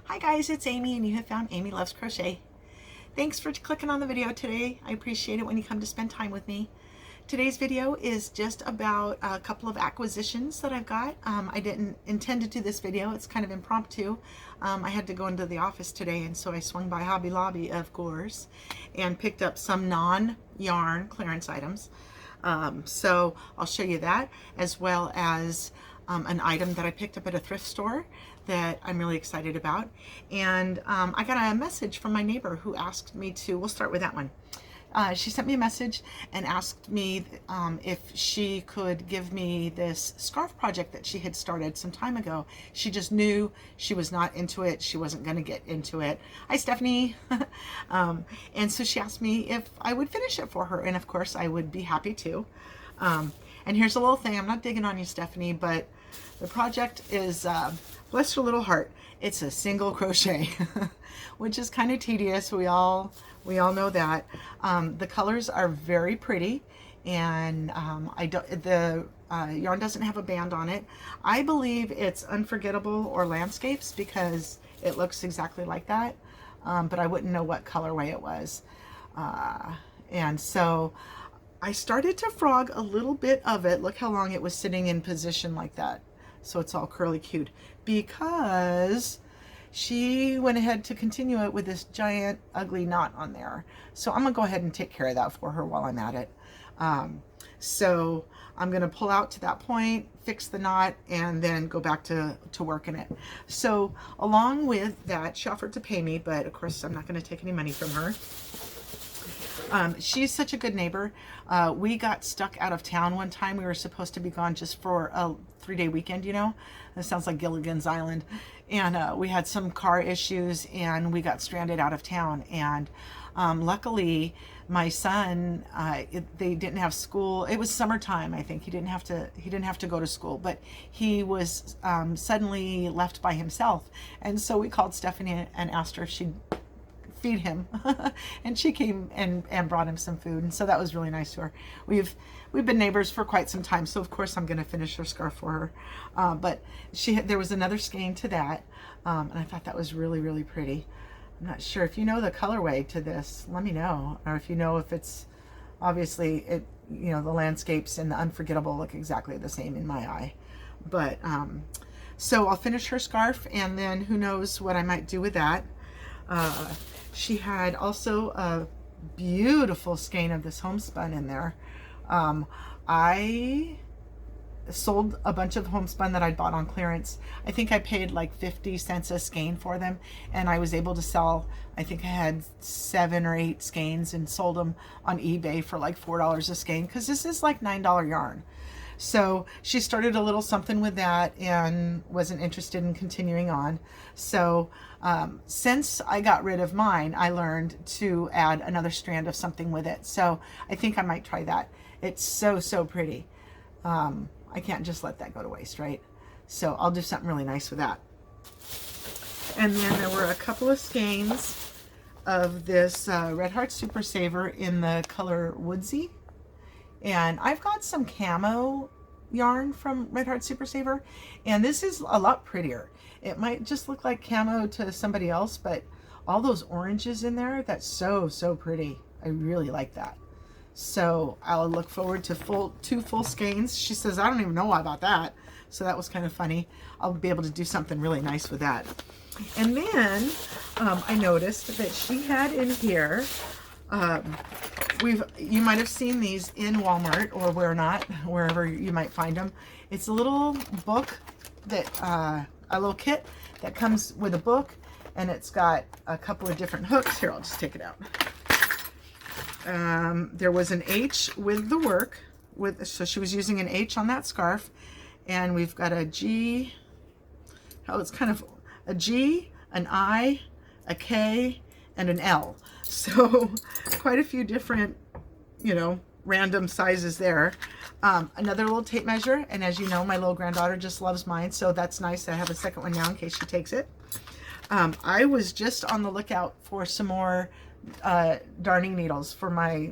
Hi guys, it's Amy and you have found Amy Loves Crochet. Thanks for clicking on the video today. I appreciate it when you come to spend time with me. Today's video is just about a couple of acquisitions that I've got. I didn't intend to do this video. It's kind of impromptu. I had to go into the office today and so I swung by Hobby Lobby, of course, and picked up some non-yarn clearance items. So I'll show you that, as well as an item that I picked up at a thrift store that I'm really excited about. And I got a message from my neighbor who asked me to, we'll start with that one. She sent me a message and asked me if she could give me this scarf project that she had started some time ago. She just knew she was not into it. She wasn't going to get into it. Hi, Stephanie. And so she asked me if I would finish it for her. And of course, I would be happy to. And here's a little thing. I'm not digging on you, Stephanie, but the project is, bless your little heart, it's a single crochet, which is kind of tedious. We all know that. The colors are very pretty, and the yarn doesn't have a band on it. I believe it's Unforgettable or Landscapes because it looks exactly like that, but I wouldn't know what colorway it was. And so I started to frog a little bit of it. Look how long it was sitting in position like that. So it's all curly cute because she went ahead to continue it with this giant ugly knot on there. So I'm gonna go ahead and take care of that for her while I'm at it. So I'm gonna pull out to that point, fix the knot, and then go back to working it. So along with that, she offered to pay me, but of course I'm not gonna take any money from her. She's such a good neighbor. We got stuck out of town one time. We were supposed to be gone just for a 3-day weekend, you know? It sounds like Gilligan's Island. And we had some car issues and we got stranded out of town. And luckily, my son, they didn't have school. It was summertime, I think. He didn't have to go to school, but he was suddenly left by himself. And so we called Stephanie and asked her if she'd feed him and she came and brought him some food, and so that was really nice to her. We've been neighbors for quite some time, so of course I'm going to finish her scarf for her. But there was another skein to that, and I thought that was really pretty. I'm not sure if you know the colorway to this. Let me know, or if you know if it's obviously the Landscapes and the Unforgettable look exactly the same in my eye. But so I'll finish her scarf, and then who knows what I might do with that. She had also a beautiful skein of this homespun in there. I sold a bunch of homespun that I'd bought on clearance. I think I paid like 50 cents a skein for them, and I was able to sell, I think I had 7 or 8 skeins and sold them on eBay for like $4 a skein, because this is like $9 yarn. So she started a little something with that and wasn't interested in continuing on. So since I got rid of mine, I learned to add another strand of something with it. So I think I might try that. It's so pretty. I can't just let that go to waste, right? So I'll do something really nice with that. And then there were a couple of skeins of this Red Heart Super Saver in the color Woodsy. And I've got some camo yarn from Red Heart Super Saver, and this is a lot prettier. It might just look like camo to somebody else, but all those oranges in there, that's so pretty. I really like that. So I'll look forward to 2 full skeins. She says, I don't even know why about that. So that was kind of funny. I'll be able to do something really nice with that. And then I noticed that she had in here, you might have seen these in Walmart or wherever you might find them. It's a little book that, a little kit that comes with a book, and it's got a couple of different hooks. Here, I'll just take it out. There was an H with the work, so she was using an H on that scarf, and we've got a G, it's kind of a G, an I, a K, and an L. So quite a few different, random sizes there. Another little tape measure, and as you know, my little granddaughter just loves mine, so that's nice. I have a second one now in case she takes it. I was just on the lookout for some more darning needles for my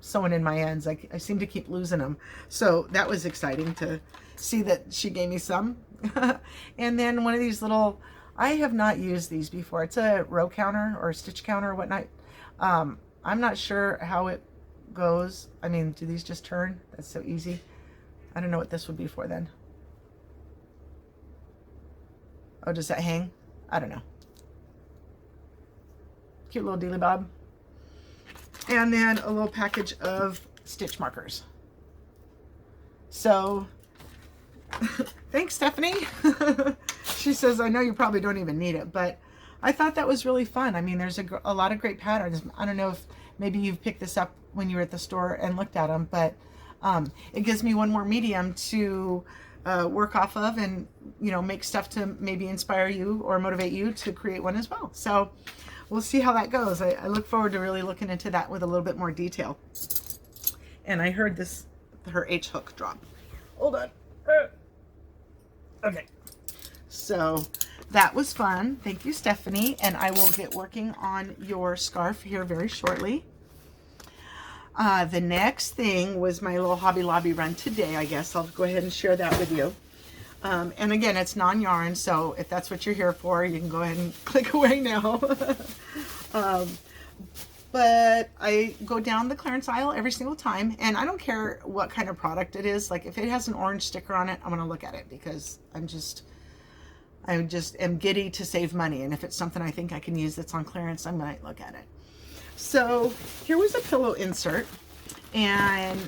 sewing in my ends. I seem to keep losing them, so that was exciting to see that she gave me some. And then one of these little I have not used these before. It's a row counter or a stitch counter or whatnot. I'm not sure how it goes. I mean, do these just turn? That's so easy. I don't know what this would be for then. Oh, does that hang? I don't know. Cute little dealy bob. And then a little package of stitch markers. So, thanks, Stephanie. She says, I know you probably don't even need it, but I thought that was really fun. I mean, there's a lot of great patterns. I don't know if maybe you've picked this up when you were at the store and looked at them, but it gives me one more medium to work off of and, you know, make stuff to maybe inspire you or motivate you to create one as well. So we'll see how that goes. I look forward to really looking into that with a little bit more detail. And I heard her H hook drop. Hold on. Okay. So that was fun. Thank you, Stephanie. And I will get working on your scarf here very shortly. The next thing was my little Hobby Lobby run today, I guess. I'll go ahead and share that with you. And again, it's non-yarn, so if that's what you're here for, you can go ahead and click away now. But I go down the clearance aisle every single time, and I don't care what kind of product it is. Like if it has an orange sticker on it, I'm gonna look at it because I just am giddy to save money. And if it's something I think I can use that's on clearance, I might look at it. So here was a pillow insert, and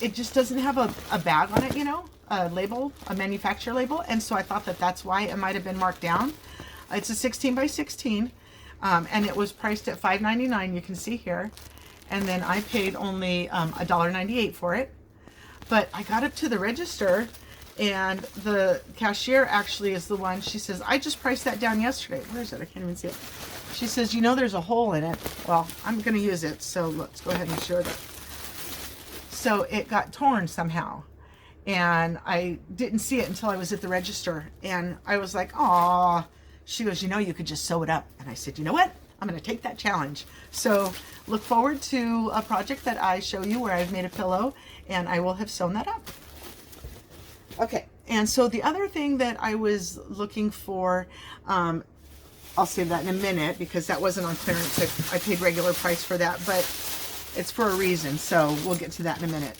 it just doesn't have a bag on it, you know, a label, a manufacturer label. And so I thought that that's why it might have been marked down. It's a 16 by 16. And it was priced at $5.99, you can see here. And then I paid only $1.98 for it. But I got up to the register, and the cashier actually is the one, she says, I just priced that down yesterday. Where is it? I can't even see it. She says, you know, there's a hole in it. Well, I'm going to use it, so let's go ahead and share that. So it got torn somehow. And I didn't see it until I was at the register. And I was like, aw. She goes, you know, you could just sew it up. And I said, you know what? I'm going to take that challenge. So look forward to a project that I show you where I've made a pillow and I will have sewn that up. Okay. And so the other thing that I was looking for, I'll save that in a minute because that wasn't on clearance. I paid regular price for that, but it's for a reason. So we'll get to that in a minute.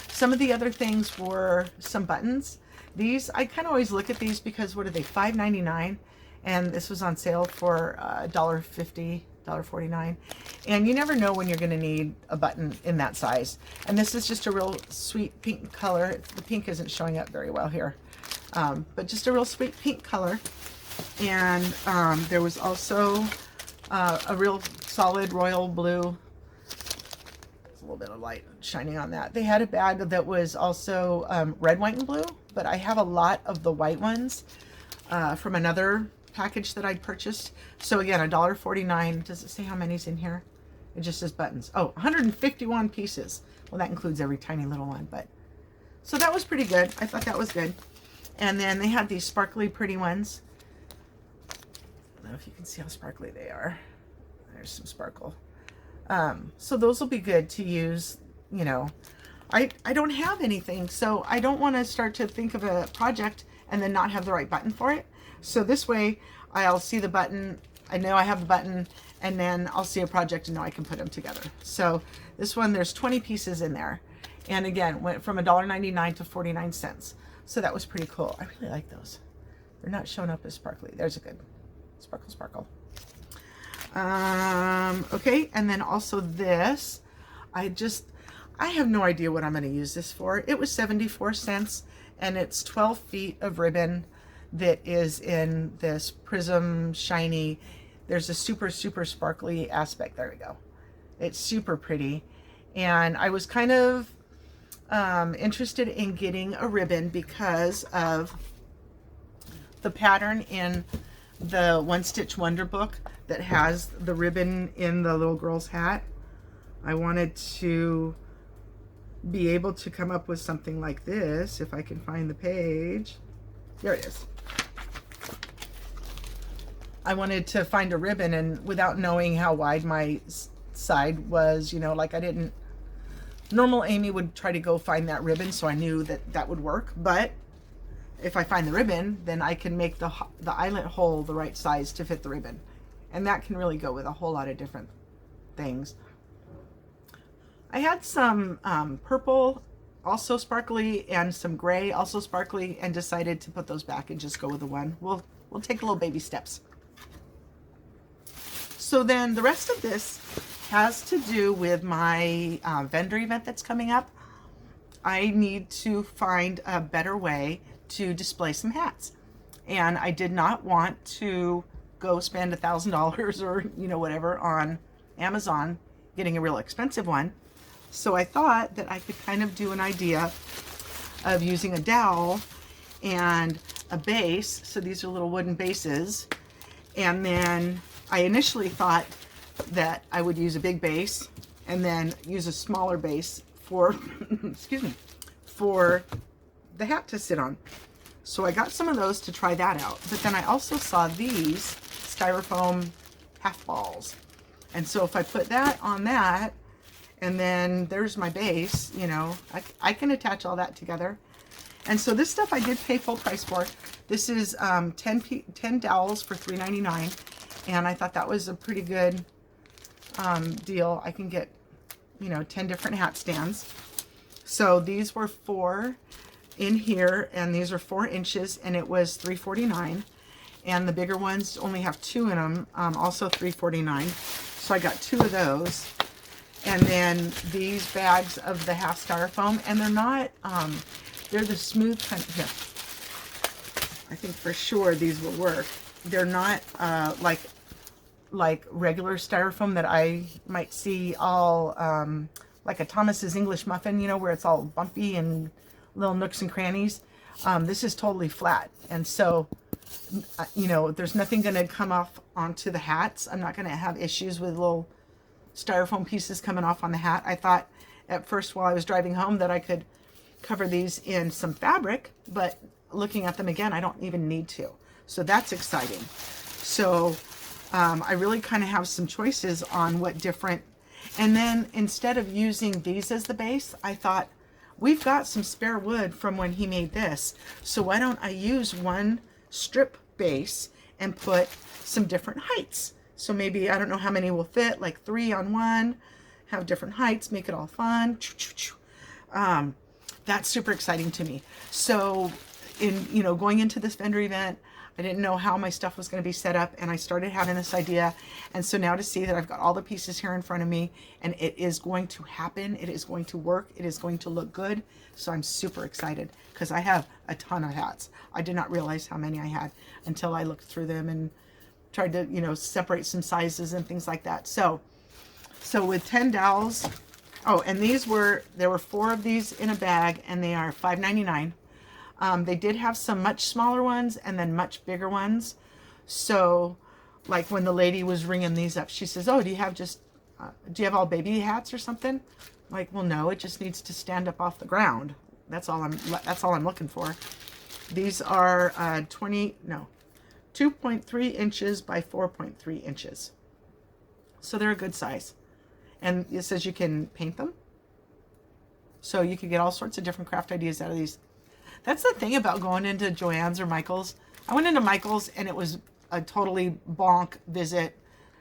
Some of the other things were some buttons. These, I kind of always look at these because what are they, $5.99? And this was on sale for $1.50, $1.49. And you never know when you're going to need a button in that size. And this is just a real sweet pink color. The pink isn't showing up very well here. But just a real sweet pink color. And there was also a real solid royal blue. There's a little bit of light shining on that. They had a bag that was also red, white, and blue. But I have a lot of the white ones from another package that I'd purchased. So again, $1.49. Does it say how many's in here? It just says buttons. Oh, 151 pieces. Well, that includes every tiny little one, but so that was pretty good. I thought that was good. And then they had these sparkly pretty ones. I don't know if you can see how sparkly they are. There's some sparkle. So those will be good to use, you know. I don't have anything, so I don't want to start to think of a project and then not have the right button for it. So this way I'll see the button, I know I have the button, and then I'll see a project and know I can put them together. So this one, there's 20 pieces in there. And again, went from $1.99 to 49 cents. So that was pretty cool. I really like those. They're not showing up as sparkly. There's a good sparkle, sparkle. Okay, and then also this, I have no idea what I'm going to use this for. It was 74 cents, and it's 12 feet of ribbon that is in this prism shiny. There's a super, super sparkly aspect. There we go. It's super pretty. And I was kind of interested in getting a ribbon because of the pattern in the One Stitch Wonder book that has the ribbon in the little girl's hat. I wanted to be able to come up with something like this if I can find the page. There it is. I wanted to find a ribbon, and without knowing how wide my side was, you know, like I didn't, normal Amy would try to go find that ribbon, so I knew that that would work, but if I find the ribbon, then I can make the eyelet hole the right size to fit the ribbon. And that can really go with a whole lot of different things. I had some purple, also sparkly, and some gray, also sparkly, and decided to put those back and just go with the one. We'll take little baby steps. So then the rest of this has to do with my vendor event that's coming up. I need to find a better way to display some hats. And I did not want to go spend $1,000 or, you know, whatever on Amazon getting a real expensive one. So I thought that I could kind of do an idea of using a dowel and a base. So these are little wooden bases. And then I initially thought that I would use a big base and then use a smaller base for, excuse me, for the hat to sit on. So I got some of those to try that out. But then I also saw these styrofoam half balls. And so if I put that on that, and then there's my base, you know, I can attach all that together. And so this stuff I did pay full price for. This is 10 dowels for $3.99. And I thought that was a pretty good deal. I can get, you know, 10 different hat stands. So these were 4 in here, and these are 4 inches, and it was $3.49. And the bigger ones only have 2 in them, also $3.49. So I got 2 of those. And then these bags of the half styrofoam, and they're not, they're the smooth kind of, here. I think for sure these will work. They're not like regular styrofoam that I might see all, like a Thomas's English muffin, you know, where it's all bumpy and little nooks and crannies. This is totally flat. And so, you know, there's nothing going to come off onto the hats. I'm not going to have issues with little styrofoam pieces coming off on the hat. I thought at first while I was driving home that I could cover these in some fabric, but looking at them again, I don't even need to. So that's exciting. So I really kind of have some choices on what different, and then instead of using these as the base, I thought we've got some spare wood from when he made this. So why don't I use one strip base and put some different heights? So maybe, I don't know how many will fit, like 3 on one, have different heights, make it all fun. That's super exciting to me. So you know, going into this vendor event, I didn't know how my stuff was going to be set up, and I started having this idea. And so now to see that I've got all the pieces here in front of me, and it is going to happen, it is going to work, it is going to look good. So I'm super excited because I have a ton of hats. I did not realize how many I had until I looked through them and tried to, you know, separate some sizes and things like that. So with 10 dowels, oh, and there were 4 of these in a bag, and they are $5.99. They did have some much smaller ones and then much bigger ones. So like when the lady was ringing these up, she says, oh, do you have all baby hats or something? I'm like, well, no, it just needs to stand up off the ground. That's all I'm looking for. These are 2.3 inches by 4.3 inches. So they're a good size. And it says you can paint them. So you can get all sorts of different craft ideas out of these. That's the thing about going into Joann's or Michael's. I went into Michael's and it was a totally bonk visit.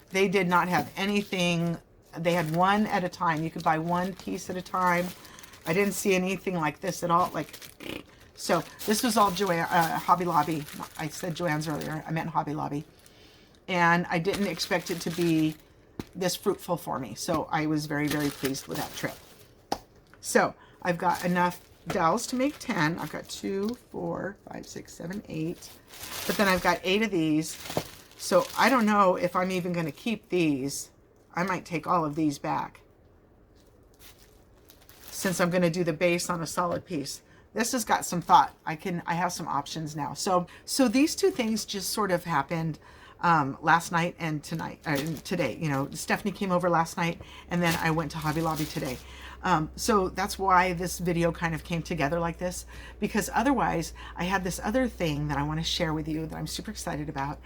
They did not have anything. They had one at a time. You could buy one piece at a time. I didn't see anything like this at all. So this was all Hobby Lobby. I said Joann's earlier. I meant Hobby Lobby. And I didn't expect it to be this fruitful for me. So I was very, very pleased with that trip. So I've got enough dowels to make 10. I've got 2, 4, 5, 6, 7, 8. But then I've got 8 of these. So I don't know if I'm even going to keep these. I might take all of these back, since I'm going to do the base on a solid piece. This has got some thought. I have some options now. So these 2 things just sort of happened last night and today. You know, Stephanie came over last night, and then I went to Hobby Lobby today. So that's why this video kind of came together like this, because otherwise I had this other thing that I want to share with you that I'm super excited about.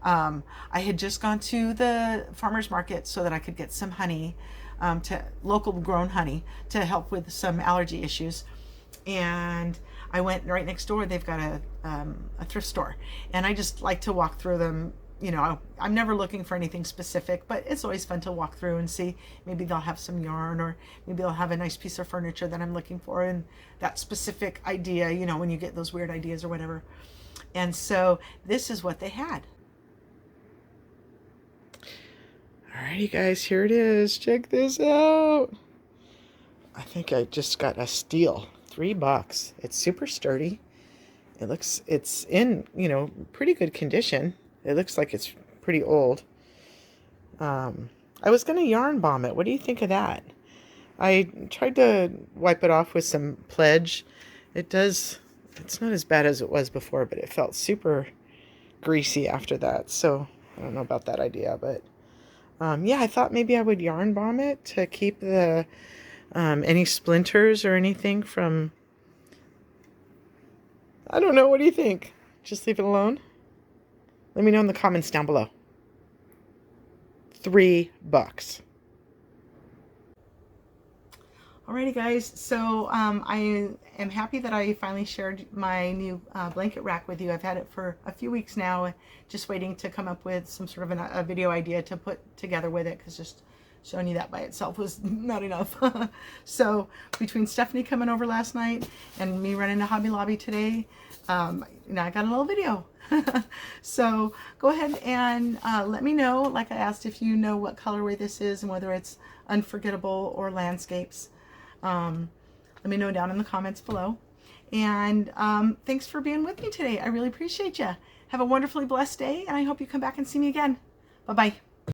I had just gone to the farmer's market so that I could get some honey, to local grown honey, to help with some allergy issues. And I went right next door. They've got a thrift store, and I just like to walk through them. You know, I'm never looking for anything specific, but it's always fun to walk through and see. Maybe they'll have some yarn, or maybe they'll have a nice piece of furniture that I'm looking for, and that specific idea, you know, when you get those weird ideas or whatever. And so this is what they had. Alrighty guys, here it is. Check this out. I think I just got a steal. $3. It's super sturdy. It's in, you know, pretty good condition. It looks like it's pretty old. I was going to yarn bomb it. What do you think of that? I tried to wipe it off with some Pledge. It's not as bad as it was before, but it felt super greasy after that. So I don't know about that idea, but yeah, I thought maybe I would yarn bomb it to keep the any splinters or anything from, I don't know. What do you think? Just leave it alone? Let me know in the comments down below. $3. Alrighty guys, so I am happy that I finally shared my new blanket rack with you. I've had it for a few weeks now, just waiting to come up with some sort of a video idea to put together with it, because just showing you that by itself was not enough. So between Stephanie coming over last night and me running to Hobby Lobby today, now I got a little video. So go ahead and let me know, like I asked, if you know what colorway this is and whether it's Unforgettable or Landscapes. Let me know down in the comments below. And thanks for being with me today. I really appreciate you. Have a wonderfully blessed day, and I hope you come back and see me again. Bye-bye.